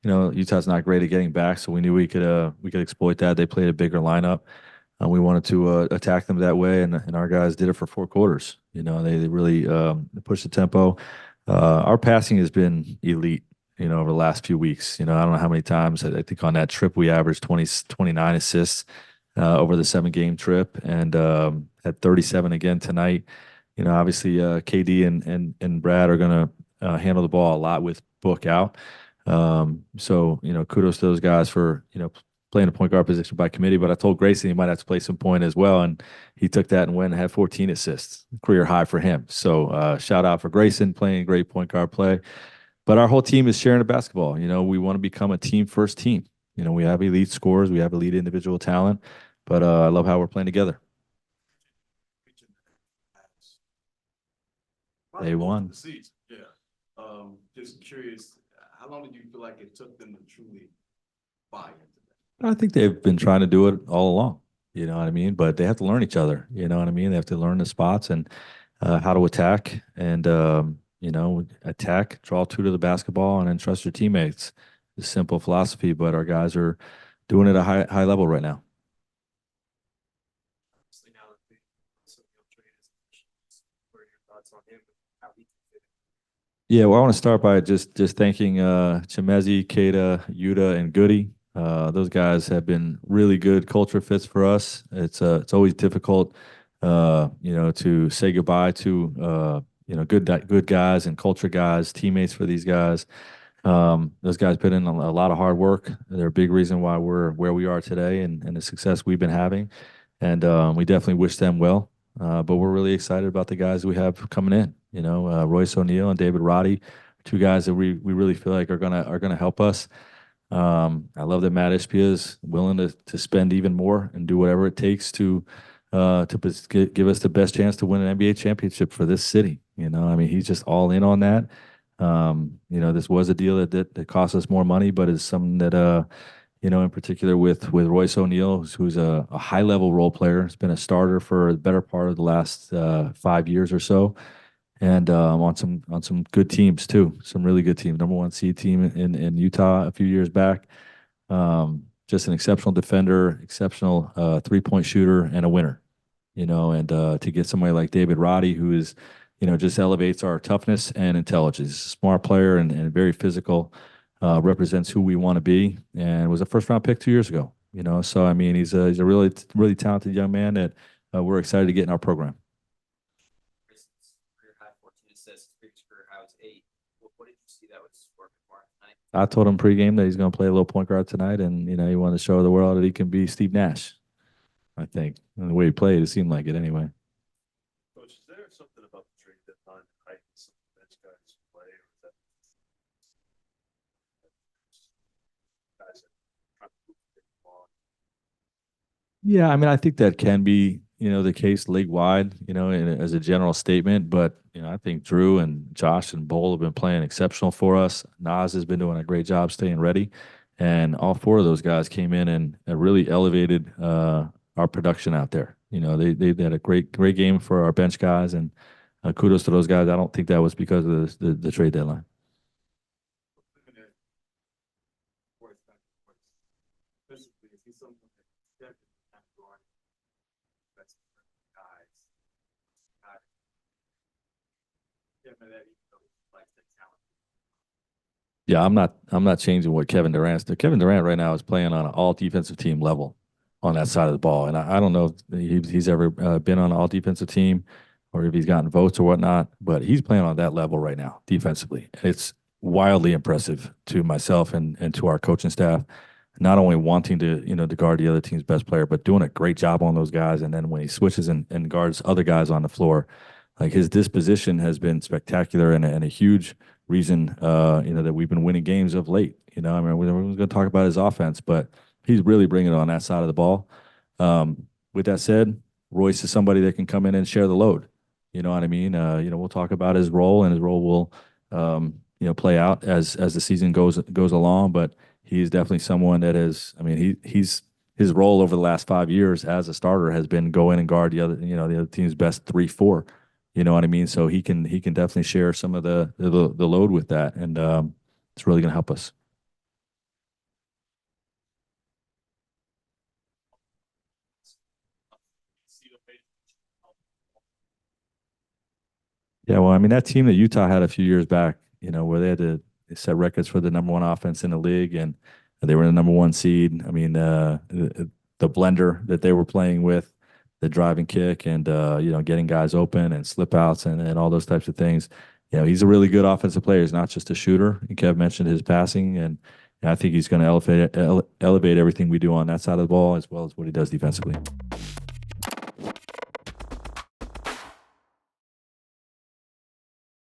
Utah's not great at getting back, so we knew we could exploit that. They played a bigger lineup. We wanted to attack them that way, and our guys did it for 4 quarters. They really pushed the tempo. Our passing has been elite, over the last few weeks. I don't know how many times. I think on that trip we averaged 29 assists over the 7 game trip, and had 37 again tonight. Obviously, KD and Brad are going to handle the ball a lot with Book out. So kudos to those guys for playing the point guard position by committee. But I told Grayson he might have to play some point as well, and he took that and went and had 14 assists, career high for him. So shout out for Grayson playing great point guard play. But our whole team is sharing the basketball. We want to become a team first team. We have elite scorers, we have elite individual talent, but I love how we're playing together. They won. Yeah. Just curious, how long did you feel like it took them to truly buy into that? I think they've been trying to do it all along. You know what I mean? But they have to learn each other. You know what I mean? They have to learn the spots and how to attack and attack, draw two to the basketball, and then trust your teammates. It's a simple philosophy, but our guys are doing it at a high level right now. Obviously, now that the trade is, what are your thoughts on him and how he can fit in? Yeah, well, I want to start by just thanking Chimezi, Keita, Yuta, and Goody. Those guys have been really good culture fits for us. It's always difficult, to say goodbye to good guys and culture guys, teammates for these guys. Those guys put in a lot of hard work. They're a big reason why we're where we are today and the success we've been having. And we definitely wish them well. But we're really excited about the guys we have coming in. Royce O'Neal and David Roddy, two guys that we really feel like are gonna help us. I love that Matt Ishpia is willing to spend even more and do whatever it takes to give us the best chance to win an NBA championship for this city. I mean, he's just all in on that. This was a deal that cost us more money, but it's something that in particular with Royce O'Neal, who's a high level role player, has been a starter for the better part of the last 5 years or so, and on some good teams too, some really good teams. Number one seed team in Utah a few years back. Just an exceptional defender, exceptional 3-point shooter, and a winner. And to get somebody like David Roddy, who is, just elevates our toughness and intelligence. He's a smart player and very physical, represents who we want to be, and was a first-round pick 2 years ago. So I mean, he's a really, really talented young man that we're excited to get in our program. Grayson's career high 14 assists, previous career high was 8. What did you see that was working for him tonight? I told him pregame that he's going to play a little point guard tonight, and he wanted to show the world that he can be Steve Nash. I think, and the way he played, it seemed like it anyway. Coach, is there something about the trade deadline that heightens some bench guys play, or is that guys that try to move the ball? Yeah, I mean, I think that can be, the case league wide, as a general statement. But I think Drew and Josh and Bowl have been playing exceptional for us. Nas has been doing a great job staying ready, and all 4 of those guys came in and really elevated our production out there. They had a great game for our bench guys, and kudos to those guys. I don't think that was because of the trade deadline. Yeah, I'm not changing what Kevin Durant's doing. Kevin Durant right now is playing on an all defensive team level on that side of the ball, and I don't know if he's ever been on an all defensive team or if he's gotten votes or whatnot, but he's playing on that level right now defensively. It's wildly impressive to myself and to our coaching staff. Not only wanting to to guard the other team's best player, but doing a great job on those guys. And then when he switches and guards other guys on the floor, like his disposition has been spectacular and a huge reason that we've been winning games of late. I mean, we're going to talk about his offense, but he's really bringing it on that side of the ball. With that said, Royce is somebody that can come in and share the load. You know what I mean? We'll talk about his role, and his role will play out as the season goes along. But he's definitely someone that is. I mean, he's his role over the last 5 years as a starter has been go in and guard the other team's best 3-4. You know what I mean? So he can definitely share some of the load with that, and it's really going to help us. Yeah, well, I mean, that team that Utah had a few years back, where they had to set records for the number one offense in the league, and they were the number one seed. I mean, the blender that they were playing with, the drive and kick, and getting guys open and slip outs and all those types of things. He's a really good offensive player. He's not just a shooter. And Kev mentioned his passing, and I think he's going to elevate everything we do on that side of the ball as well as what he does defensively.